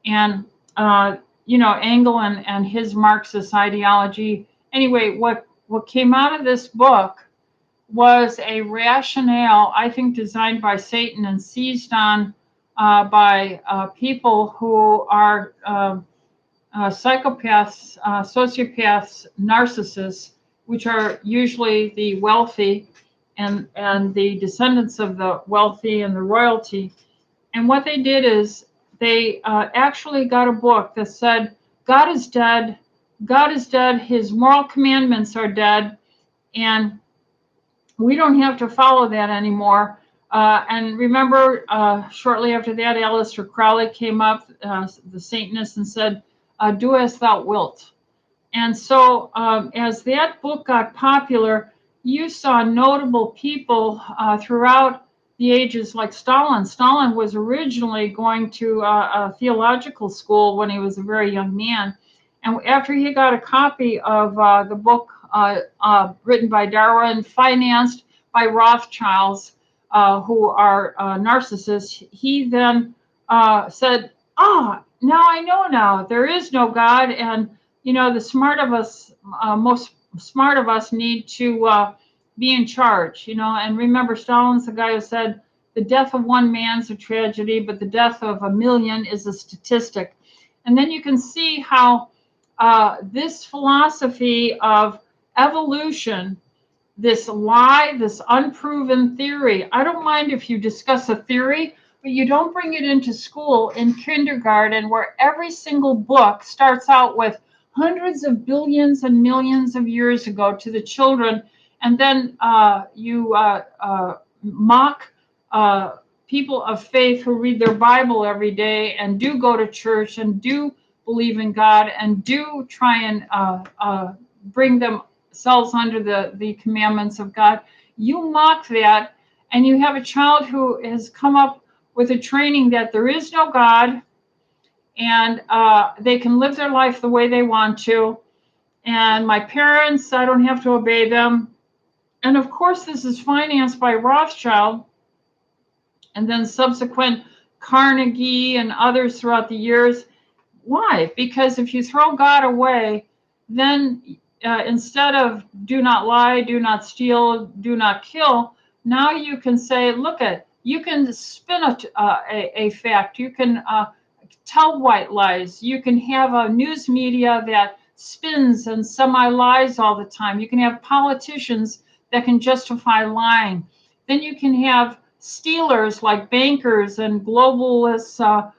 S1: And Engel and his Marxist ideology. Anyway, what came out of this book was a rationale, I think, designed by Satan and seized on by people who are psychopaths, sociopaths, narcissists, which are usually the wealthy and the descendants of the wealthy and the royalty. And what they did is they actually got a book that said, God is dead, God is dead, his moral commandments are dead, and we don't have to follow that anymore. And remember, shortly after that, Aleister Crowley came up, the Satanist, and said, do as thou wilt. And so as that book got popular, you saw notable people throughout the ages like Stalin. Stalin was originally going to a theological school when he was a very young man. And after he got a copy of the book written by Darwin, financed by Rothschilds, who are narcissists, he then said, now I know now, there is no God, and the smart of us, most smart of us need to be in charge, and remember, Stalin's the guy who said, the death of one man's a tragedy, but the death of a million is a statistic. And then you can see how this philosophy of evolution, this lie, this unproven theory, I don't mind if you discuss a theory, but you don't bring it into school in kindergarten where every single book starts out with hundreds of billions and millions of years ago to the children, and then you mock people of faith who read their Bible every day and do go to church and do believe in God and do try and bring themselves under the commandments of God. You mock that, and you have a child who has come up with a training that there is no God, and they can live their life the way they want to. And my parents, I don't have to obey them. And of course, this is financed by Rothschild and then subsequent Carnegie and others throughout the years. Why? Because if you throw God away, then instead of do not lie, do not steal, do not kill, now you can say, you can spin a fact. You can tell white lies. You can have a news media that spins and semi-lies all the time. You can have politicians that can justify lying. Then you can have stealers like bankers and globalist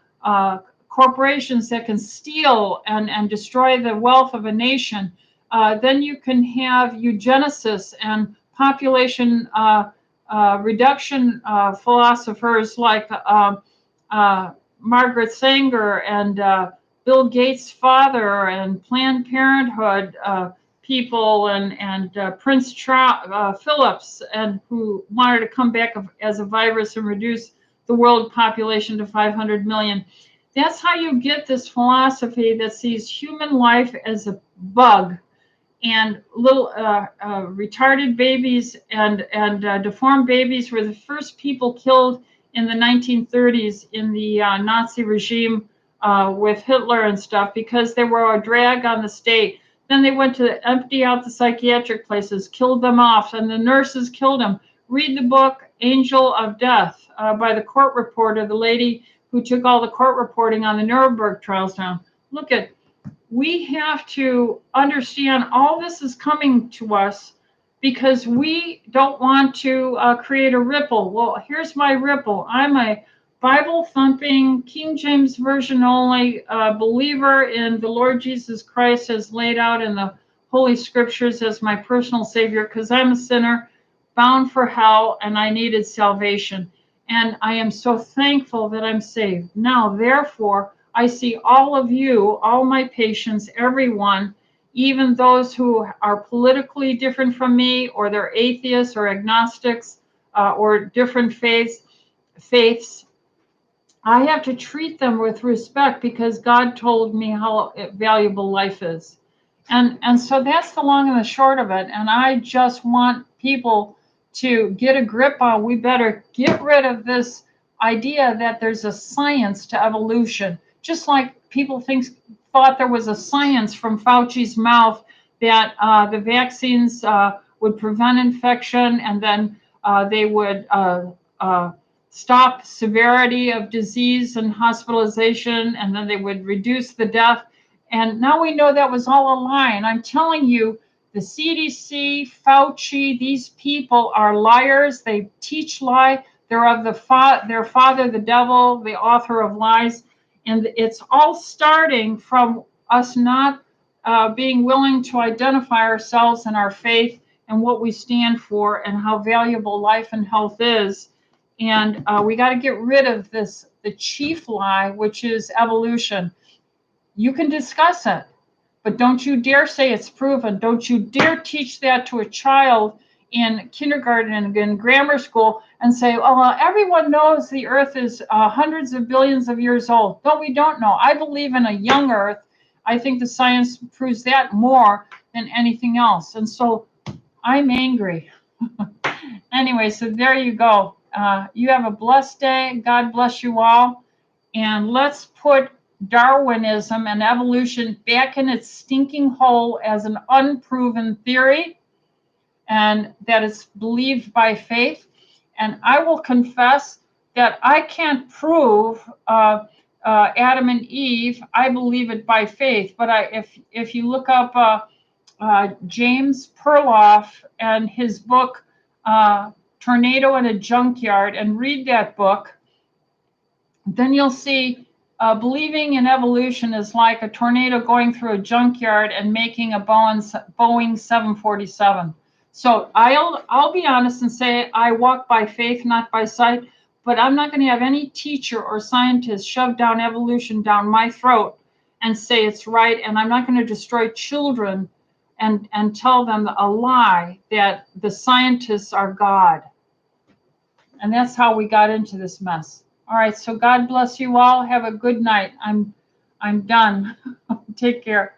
S1: corporations that can steal and destroy the wealth of a nation. Then you can have eugenicists and population reduction philosophers like Margaret Sanger and Bill Gates' father and Planned Parenthood people and Prince Phillips, and who wanted to come back as a virus and reduce the world population to 500 million. That's how you get this philosophy that sees human life as a bug, and little retarded babies and deformed babies were the first people killed in the 1930s in the Nazi regime with Hitler and stuff, because they were a drag on the state. Then they went to empty out the psychiatric places, killed them off, and the nurses killed them. Read the book Angel of Death by the court reporter, the lady who took all the court reporting on the Nuremberg trials down. We have to understand all this is coming to us because we don't want to create a ripple. Well, here's my ripple. I'm a Bible-thumping, King James Version only believer in the Lord Jesus Christ as laid out in the Holy Scriptures as my personal Savior, because I'm a sinner bound for hell and I needed salvation. And I am so thankful that I'm saved. Now, therefore, I see all of you, all my patients, everyone, even those who are politically different from me, or they're atheists or agnostics or different faiths. I have to treat them with respect because God told me how valuable life is. And so that's the long and the short of it. And I just want people to get a grip on, we better get rid of this idea that there's a science to evolution. Just like people thought there was a science from Fauci's mouth that the vaccines would prevent infection, and then they would stop severity of disease and hospitalization, and then they would reduce the death. And now we know that was all a lie. And I'm telling you, the CDC, Fauci, these people are liars. They teach lie. They're of their father, the devil, the author of lies. And it's all starting from us not being willing to identify ourselves and our faith and what we stand for and how valuable life and health is. And we got to get rid of this, the chief lie, which is evolution. You can discuss it, but don't you dare say it's proven. Don't you dare teach that to a child in kindergarten and in grammar school and say, oh, everyone knows the earth is hundreds of billions of years old. No, we don't know. I believe in a young earth. I think the science proves that more than anything else. And so I'm angry. Anyway, so there you go. You have a blessed day. God bless you all. And let's put Darwinism and evolution back in its stinking hole as an unproven theory, and that it's believed by faith. And I will confess that I can't prove Adam and Eve. I believe it by faith. But if you look up James Perloff and his book Tornado in a Junkyard and read that book, then you'll see believing in evolution is like a tornado going through a junkyard and making a Boeing 747. So I'll be honest and say I walk by faith, not by sight, but I'm not going to have any teacher or scientist shove down evolution down my throat and say it's right. And I'm not going to destroy children and tell them a lie that the scientists are God. And that's how we got into this mess. All right, so God bless you all. Have a good night. I'm done. Take care.